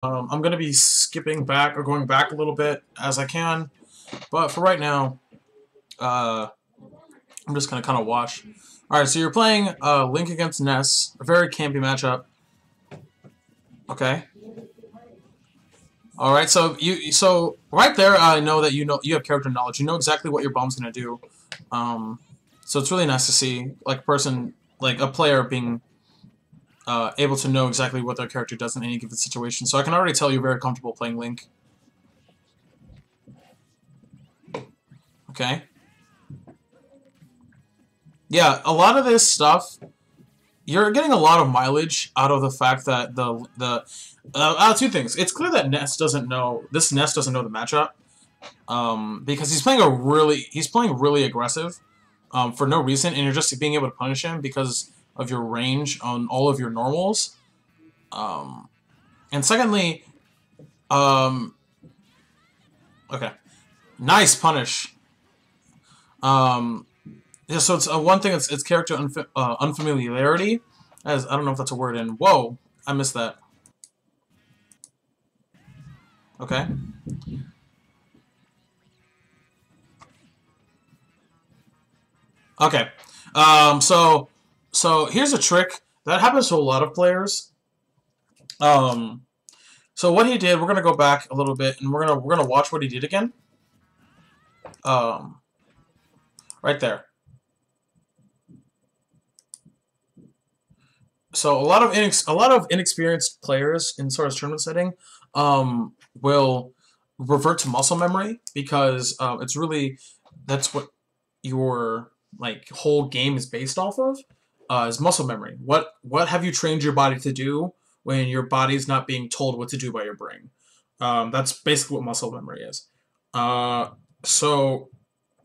I'm going to be skipping back or going back a little bit as I can, but for right now, I'm just going to kind of watch. Alright, so you're playing Link against Ness, a very campy matchup. Okay. Alright, so right there I know that you have character knowledge. You know exactly what your bomb's going to do. So it's really nice to see like a player being able to know exactly what their character does in any given situation. So I can already tell you're very comfortable playing Link. Okay. Yeah, a lot of this stuff, you're getting a lot of mileage out of the fact that two things. It's clear that this Ness doesn't know the matchup, because he's playing really aggressive, for no reason, and you're just being able to punish him because of your range on all of your normals. And secondly, okay, nice punish. Yeah, so it's one thing. It's character unfamiliarity, as I don't know if that's a word. And whoa, I missed that. Okay. Okay. So here's a trick that happens to a lot of players. So what he did, we're gonna go back a little bit, and we're gonna watch what he did again. Right there. So a lot of inexperienced players in sort of tournament setting will revert to muscle memory because it's really that's what your like whole game is based off of, is muscle memory. What have you trained your body to do when your body's not being told what to do by your brain? That's basically what muscle memory is. So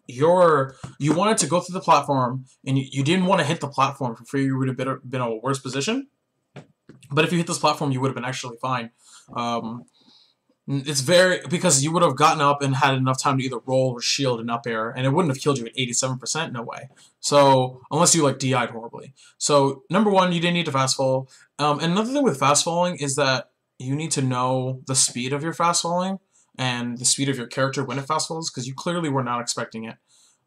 you wanted to go through the platform and you didn't want to hit the platform for free. You would have been in a worse position. But if you hit this platform, you would have been actually fine. It's because you would have gotten up and had enough time to either roll or shield in up air, and it wouldn't have killed you at 87%. No way. So unless you like DI'd horribly. So number one, you didn't need to fast fall. And another thing with fast falling is that you need to know the speed of your fast falling and the speed of your character when it fast falls, because you clearly were not expecting it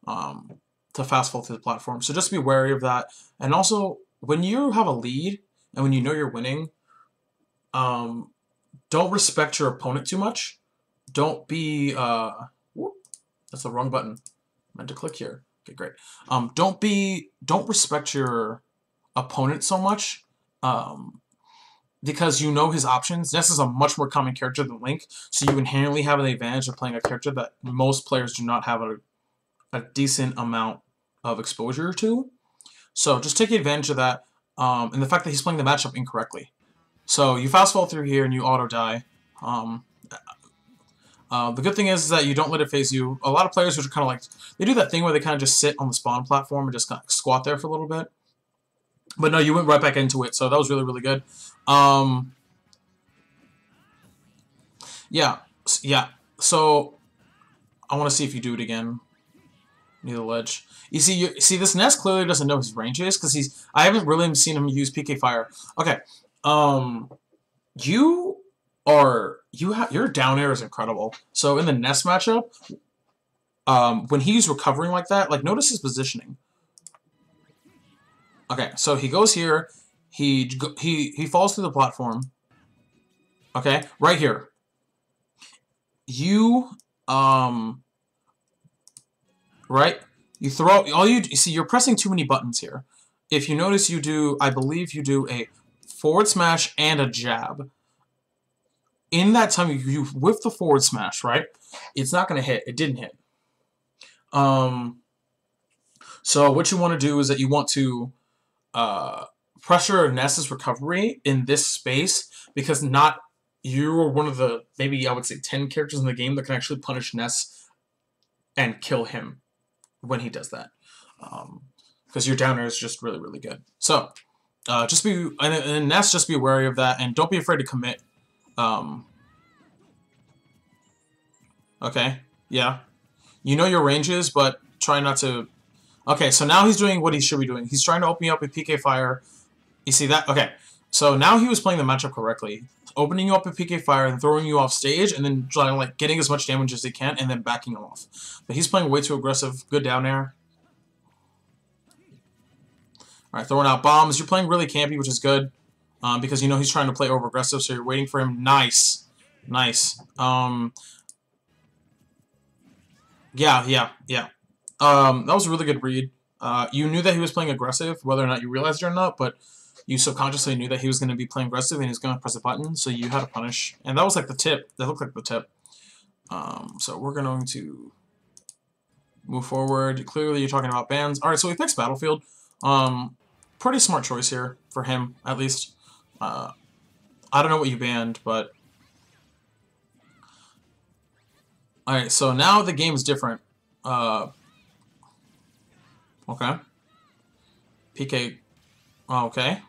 to fast fall through the platform. So just be wary of that. And also, when you have a lead and when you know you're winning, don't respect your opponent too much. Don't be whoop, that's the wrong button. I meant to click here. Okay, great. Don't respect your opponent so much. Because you know his options. Ness is a much more common character than Link, so you inherently have an advantage of playing a character that most players do not have a decent amount of exposure to. So just take advantage of that, and the fact that he's playing the matchup incorrectly. So you fast fall through here and you auto die. The good thing is that you don't let it phase you. A lot of players are kind of like, they do that thing where they kind of just sit on the spawn platform and just kind of squat there for a little bit. But no, you went right back into it, so that was really, really good. Yeah. So I want to see if you do it again. Near the ledge. You see, this Ness clearly doesn't know his range is because I haven't really seen him use PK Fire. Okay. Your down air is incredible. So in the Ness matchup, when he's recovering like that, like notice his positioning. Okay, so he goes here. He falls through the platform. Okay, right here. You right? You throw you see. You're pressing too many buttons here. If you notice, I believe you do a forward smash and a jab. In that time, you whiff the forward smash, right? It's not going to hit. It didn't hit. So what you want to do is that you want to pressure Ness's recovery in this space, because you're one of the, maybe I would say 10 characters in the game that can actually punish Ness and kill him when he does that. Because your downer is just really, really good. So and Ness, just be wary of that, and don't be afraid to commit. Okay, yeah. You know your ranges, but try not to. Okay, so now he's doing what he should be doing. He's trying to open you up with PK Fire. You see that? Okay, so now he was playing the matchup correctly. opening you up with PK Fire and throwing you off stage, and then trying like getting as much damage as he can, and then backing him off. But he's playing way too aggressive. Good down air. All right, throwing out bombs. You're playing really campy, which is good, because you know he's trying to play over aggressive, so you're waiting for him. Nice, nice. Yeah. That was a really good read. You knew that he was playing aggressive, whether or not you realized it or not, but you subconsciously knew that he was going to be playing aggressive and he was going to press a button, so you had to punish. And that was like the tip. That looked like the tip. So we're going to move forward. Clearly, you're talking about bans. All right, so we fixed Battlefield. Pretty smart choice here for him, at least. I don't know what you banned, but... Alright, so now the game's different. Okay. PK... Okay.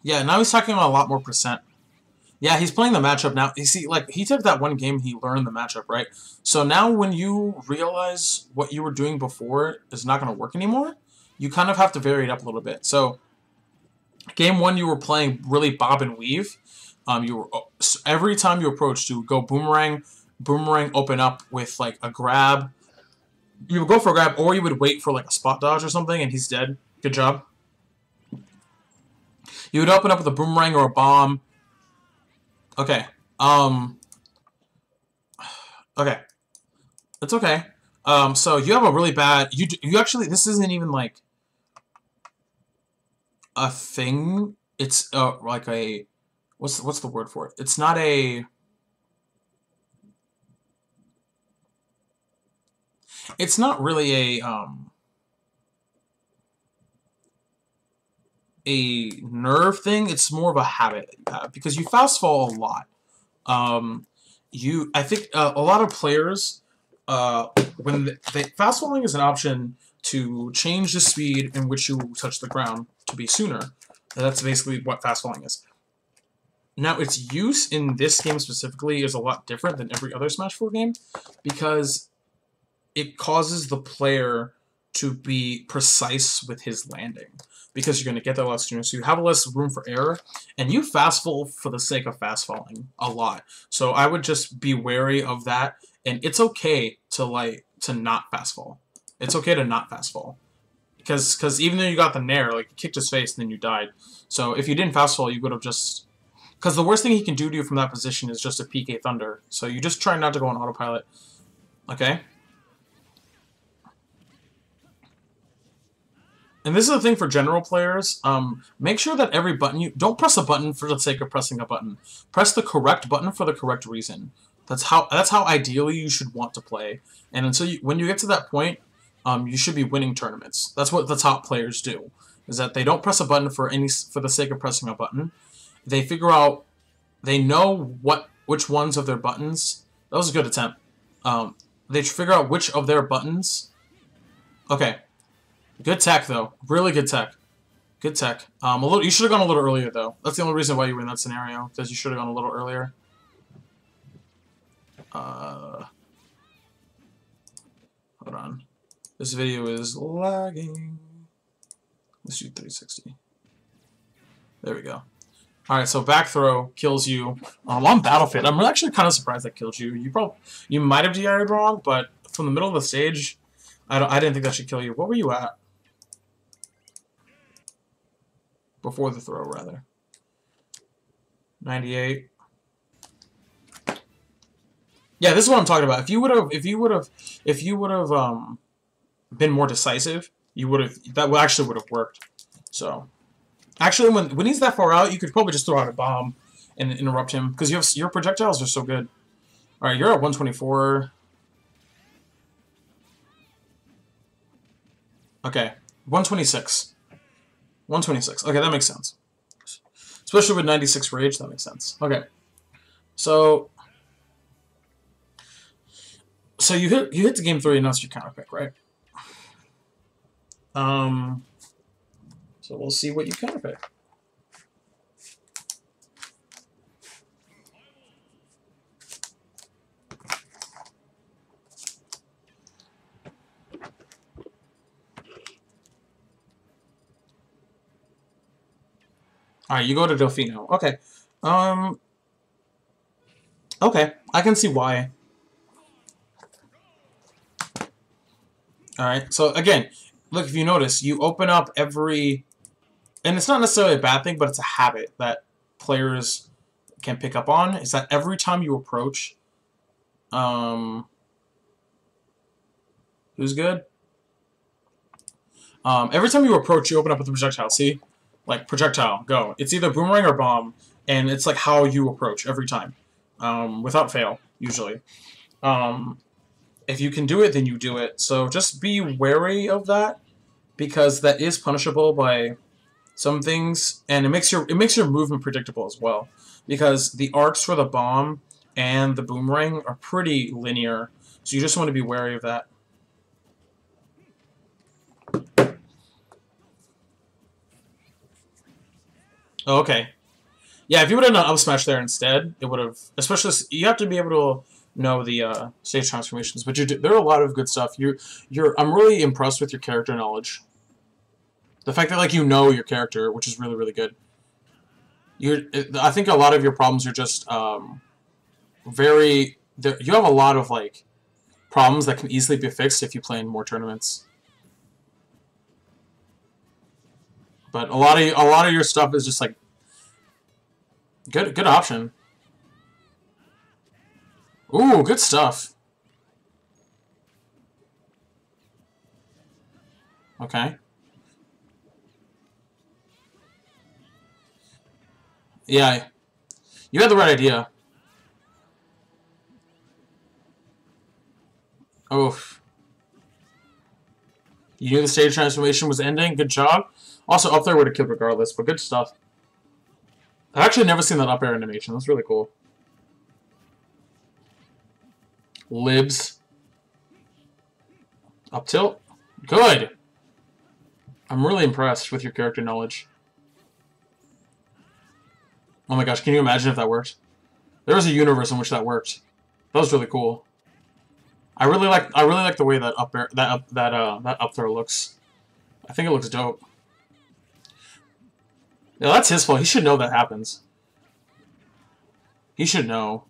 Yeah, now he's talking about a lot more percent. Yeah, he's playing the matchup now. You see, like, he took that one game, he learned the matchup, right? So now when you realize what you were doing before is not going to work anymore, you kind of have to vary it up a little bit. So, game one, you were playing really bob and weave. You were every time you approached, you would go boomerang, open up with, like, a grab. You would go for a grab, or you would wait for, like, a spot dodge or something, and he's dead. Good job. You would open up with a boomerang or a bomb. Okay. Okay. It's okay. So you have a really bad... You actually... This isn't even, like, a thing. It's, like a... What's the word for it? It's not a... It's not really a nerve thing. It's more of a habit that you have, because you fast fall a lot. I think a lot of players, when fast falling is an option to change the speed in which you touch the ground to be sooner. That's basically what fast falling is. Now, its use in this game specifically is a lot different than every other Smash 4 game, because it causes the player to be precise with his landing, because you're going to get that less sooner, so you have less room for error, and you fast fall for the sake of fast falling a lot. So I would just be wary of that, and it's okay to not fast fall. It's okay to not fast fall, because even though you got the nair, like, you kicked his face and then you died. So if you didn't fast fall, you would have just... Because the worst thing he can do to you from that position is just a PK Thunder. So you just try not to go on autopilot. Okay? And this is the thing for general players. Make sure that every button you... Don't press a button for the sake of pressing a button. Press the correct button for the correct reason. That's how ideally you should want to play. And until when you get to that point, you should be winning tournaments. That's what the top players do. Is that they don't press a button for the sake of pressing a button. They figure out... They know which ones of their buttons... That was a good attempt. They figure out which of their buttons... Okay. Good tech, though. Really good tech. Good tech. You should have gone a little earlier, though. That's the only reason why you were in that scenario, because you should have gone a little earlier. Hold on. This video is lagging. Let's do 360. There we go. Alright, so back throw kills you on Battlefield. I'm actually kind of surprised that killed you. You might have DI'd wrong, but from the middle of the stage, I didn't think that should kill you. What were you at? Before the throw, rather. 98. Yeah, this is what I'm talking about. If you would have been more decisive, that actually would have worked. So, actually, when he's that far out, you could probably just throw out a bomb and interrupt him, because your projectiles are so good. All right, you're at 124. Okay, 126. 126. Okay, that makes sense. Especially with 96 rage, that makes sense. Okay. So you hit the game 3 and that's your counter pick, right? So we'll see what you counter pick. All right, you go to Delfino. Okay. Um. Okay, I can see why. All right. So again, look, if you notice, you open up every, and it's not necessarily a bad thing, but it's a habit that players can pick up on. Is that every time you approach, um, who's good? Every time you approach, you open up with a projectile. See, like projectile, go. It's either boomerang or bomb, and it's like how you approach every time, without fail, usually. Um, if you can do it, then you do it. So just be wary of that because that is punishable by some things, and it makes your movement predictable as well because the arcs for the bomb and the boomerang are pretty linear. So you just want to be wary of that. Oh, okay. Yeah, if you would have done up smash there instead, it would have. Especially you have to be able to know the stage transformations, but there are a lot of good stuff. I'm really impressed with your character knowledge. The fact that like you know your character, which is really really good. I think a lot of your problems are just very. You have a lot of like problems that can easily be fixed if you play in more tournaments. But a lot of your stuff is just like good option. Ooh, good stuff. Okay. Yeah, you had the right idea. Oof. You knew the stage transformation was ending. Good job. Also, up there would have killed regardless, but good stuff. I've actually never seen that up air animation. That's really cool. Libs. Up tilt. Good. I'm really impressed with your character knowledge. Oh my gosh, can you imagine if that worked? There was a universe in which that worked. That was really cool. I really like the way that up air, that up throw looks. I think it looks dope. Yeah, that's his fault. He should know that happens. He should know.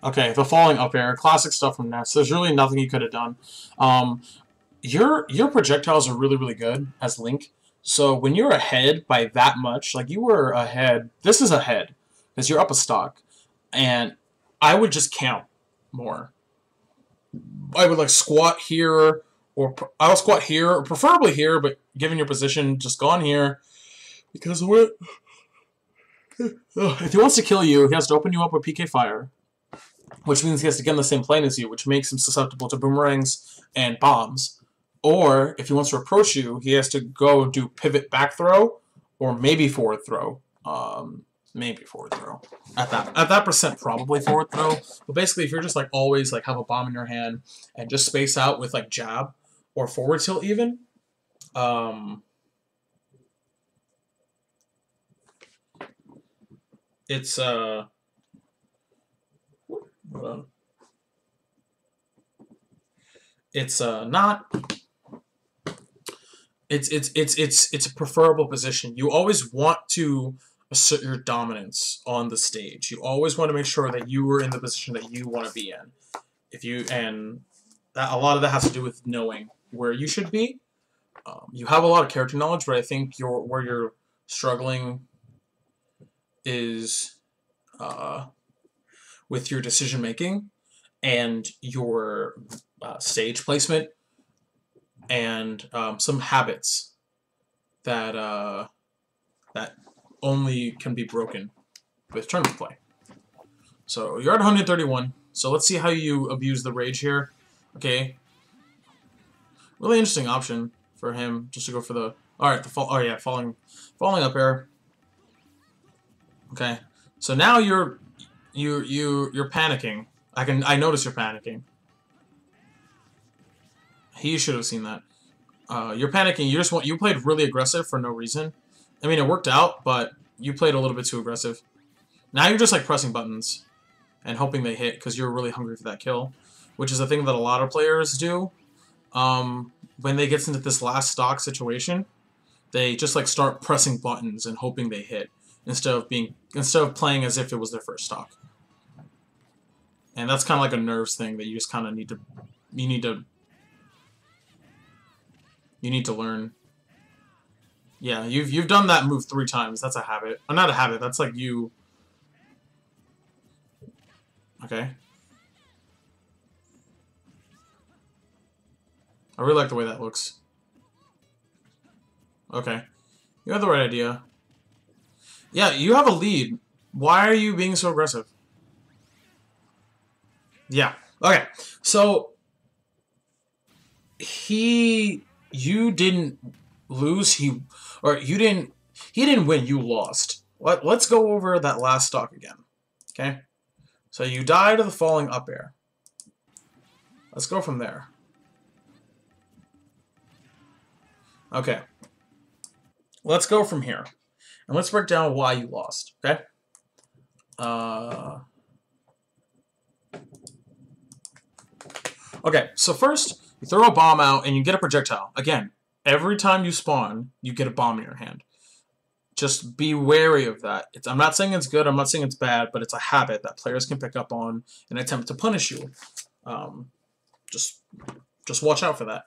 Okay, the falling up air, classic stuff from Ness. There's really nothing he could have done. Um, your projectiles are really really good as Link. So when you're ahead by that much, like you were ahead, this is ahead because you're up a stock, and I would just count more. I would like squat here, or I'll squat here, or preferably here, but given your position, just go on here because what? If he wants to kill you, he has to open you up with PK Fire, which means he has to get in the same plane as you, which makes him susceptible to boomerangs and bombs. Or if he wants to approach you, he has to go do pivot back throw, or maybe forward throw. Maybe forward throw. At that percent, probably forward throw. But basically, if you're just like always like have a bomb in your hand and just space out with like jab or forward tilt even, um, it's hold on. It's not. It's a preferable position. You always want to assert your dominance on the stage. You always want to make sure that you are in the position that you want to be in. If you and that, a lot of that has to do with knowing where you should be. You have a lot of character knowledge, but I think where you're struggling is with your decision making and your stage placement and some habits that that only can be broken with tournament play. So you're at 131. So let's see how you abuse the rage here. Okay, really interesting option for him just to go for the. All right, the fall. Oh yeah, falling up air. Okay, so now you're panicking. I notice you're panicking. He should have seen that. You're panicking. You played really aggressive for no reason. I mean, it worked out, but you played a little bit too aggressive. Now you're just like pressing buttons and hoping they hit because you're really hungry for that kill. which is a thing that a lot of players do. When they get into this last stock situation, they just like start pressing buttons and hoping they hit instead of playing as if it was their first stock. And that's kind of like a nerves thing that you just kind of need to you need to learn. Yeah, you've done that move 3 times. That's a habit. Not a habit. That's like you. Okay. I really like the way that looks. Okay. You have the right idea. Yeah, you have a lead. Why are you being so aggressive? Yeah. Okay. So you didn't lose. He didn't win. You lost. Let's go over that last stock again. Okay. So you die to the falling up air. Let's go from there. Okay. Let's go from here. And let's break down why you lost, okay? Okay, so first, you throw a bomb out and you get a projectile. Again, every time you spawn, you get a bomb in your hand. Just be wary of that. I'm not saying it's good, I'm not saying it's bad, but it's a habit that players can pick up on and attempt to punish you. Just watch out for that.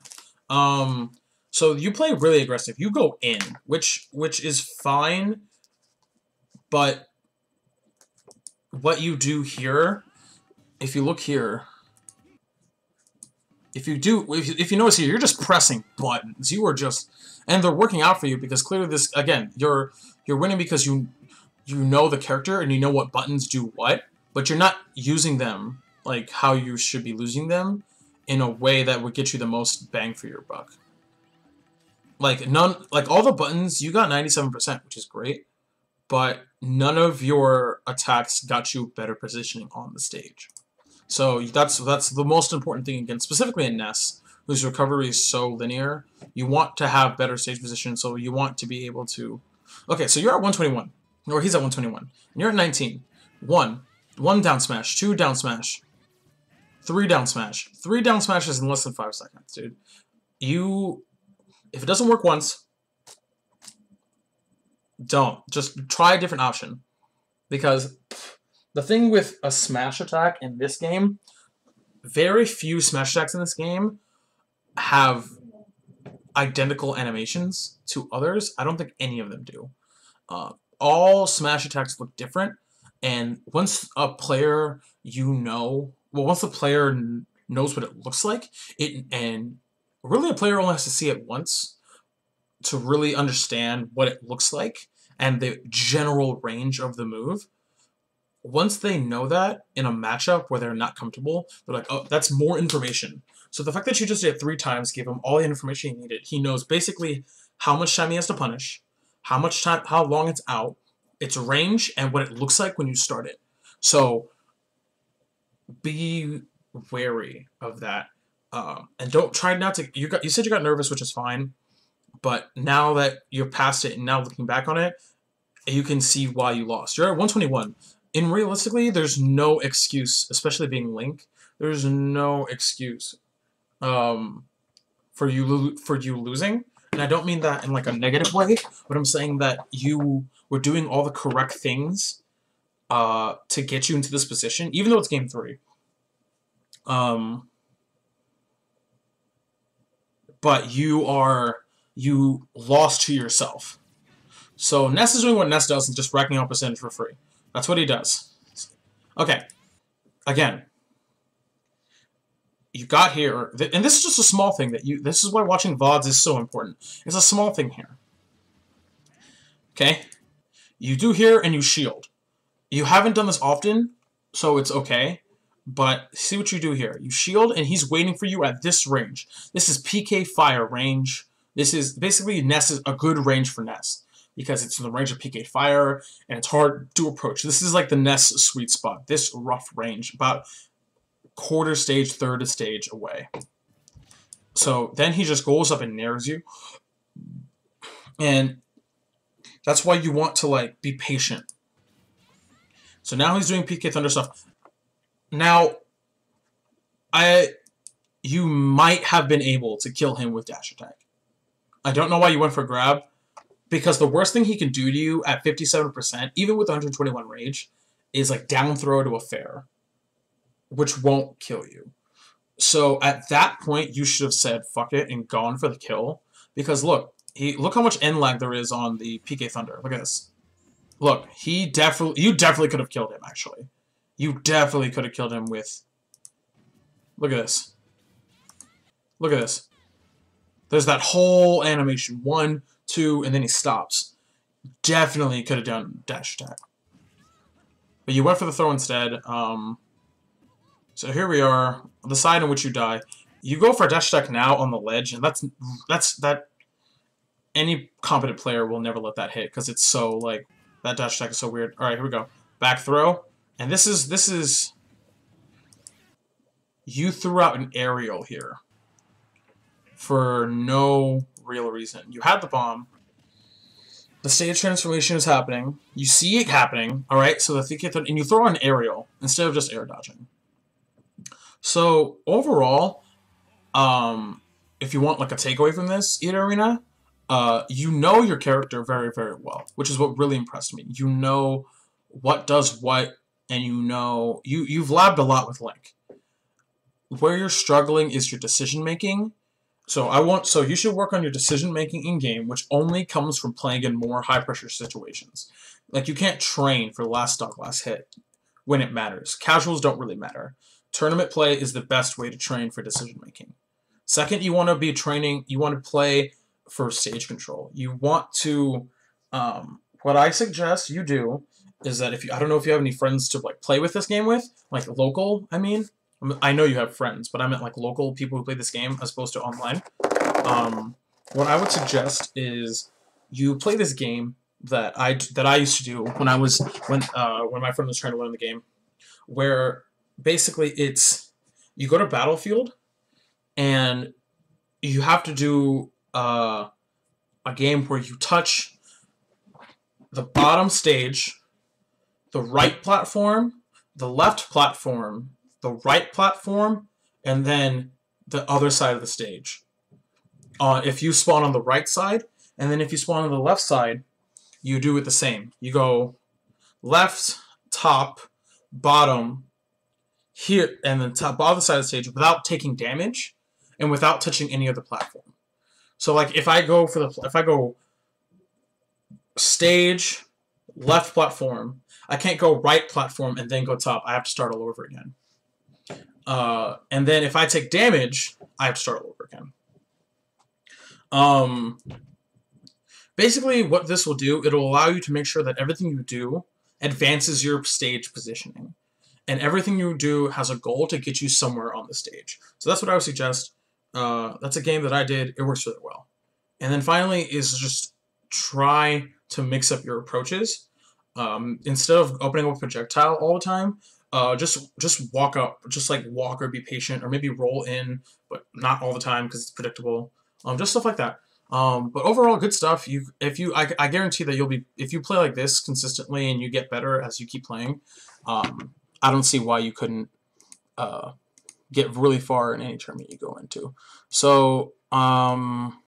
So you play really aggressive. You go in, which is fine, but what you do here, if you look here, if you notice here, you're just pressing buttons. You are just, and they're working out for you because clearly this, again, you're winning because you know the character and you know what buttons do what, but you're not using them like how you should be losing them in a way that would get you the most bang for your buck. Like all the buttons, you got 97%, which is great, but none of your attacks got you better positioning on the stage. So that's the most important thing, again, specifically in Ness, whose recovery is so linear. You want to have better stage position, so you want to be able to... Okay, so you're at 121, or he's at 121, and you're at 19. 1 down smash, 2 down smash, 3 down smash. 3 down smashes in less than 5 seconds, dude. If it doesn't work once, don't. Just try a different option. Because the thing with a smash attack in this game, very few smash attacks in this game have identical animations to others. I don't think any of them do. All smash attacks look different, and once a player once the player knows what it looks like, and really a player only has to see it once to really understand what it looks like and the general range of the move. Once they know that in a matchup where they're not comfortable, they're like, oh, that's more information. So the fact that you just did it 3 times gave him all the information he needed. He knows basically how much time he has to punish, how long it's out, its range, and what it looks like when you start it. So be wary of that. And don't try not to... You said you got nervous, which is fine. But now that you're past it and now looking back on it, you can see why you lost. You're at 121. And realistically, there's no excuse, especially being Link. There's no excuse for you losing. And I don't mean that in like a negative way, but I'm saying that you were doing all the correct things to get you into this position, even though it's game 3. But you lost to yourself. So Ness is doing what Ness does and just racking up percentage for free. That's what he does. Okay. Again. You got here, and this is just a small thing this is why watching VODs is so important. It's a small thing here. Okay? You do here and you shield. You haven't done this often, so it's okay. But see what you do here. You shield, and he's waiting for you at this range. This is PK Fire range. This is basically Ness is a good range for Ness because it's in the range of PK Fire, and it's hard to approach. This is like the Ness sweet spot. This rough range, about quarter stage, third stage away. So then he just goes up and nares you, and that's why you want to like be patient. So now he's doing PK Thunder stuff. Now, you might have been able to kill him with dash attack. I don't know why you went for grab, because the worst thing he can do to you at 57%, even with 121 rage, is like down throw to a fair, which won't kill you. So at that point, you should have said fuck it and gone for the kill, because look how much end lag there is on the PK Thunder. Look at this. Look, you definitely could have killed him. Actually, you definitely could have killed him with. Look at this. Look at this. There's that whole animation. 1, 2, and then he stops. Definitely could have done dash attack. But you went for the throw instead. So here we are. The side in which you die. You go for a dash attack now on the ledge, and that. Any competent player will never let that hit, because it's so, like, that dash attack is so weird. Alright, here we go. Back throw. And this is... You threw out an aerial here. For no real reason. You had the bomb. The stage transformation is happening. You see it happening. Alright, so and you throw an aerial instead of just air dodging. So, overall, if you want, like, a takeaway from this Eaterarena, you know your character very, very well, which is what really impressed me. You know what does what, and you know... You've labbed a lot with Link. Where you're struggling is your decision-making. So you should work on your decision-making in-game, which only comes from playing in more high-pressure situations. Like, you can't train for last stock, last hit when it matters. Casuals don't really matter. Tournament play is the best way to train for decision-making. Second, you want to be training... You want to play for stage control. You want to... what I suggest you do is that I don't know if you have any friends to, like, play with this game with, like, local, I mean... I know you have friends, but I meant like local people who play this game as opposed to online. What I would suggest is you play this game that I used to do when my friend was trying to learn the game, where basically it's you go to Battlefield and you have to do a game where you touch the bottom stage, the right platform, the left platform, the right platform, and then the other side of the stage. If you spawn on the right side, and then if you spawn on the left side, you do it the same. You go left, top, bottom, here, and then top, other side of the stage without taking damage, and without touching any other platform. So, like, if I go stage, left platform, I can't go right platform and then go top. I have to start all over again. And then if I take damage, I have to start all over again. Basically, what this will do, it'll allow you to make sure that everything you do advances your stage positioning. And everything you do has a goal to get you somewhere on the stage. So that's what I would suggest. That's a game that I did. It works really well. And then finally is just try to mix up your approaches. Instead of opening up a projectile all the time, just walk up, just like walk or be patient, or maybe roll in, but not all the time because it's predictable. Just stuff like that. But overall, good stuff. I guarantee that if you play like this consistently and you get better as you keep playing, I don't see why you couldn't get really far in any tournament you go into. So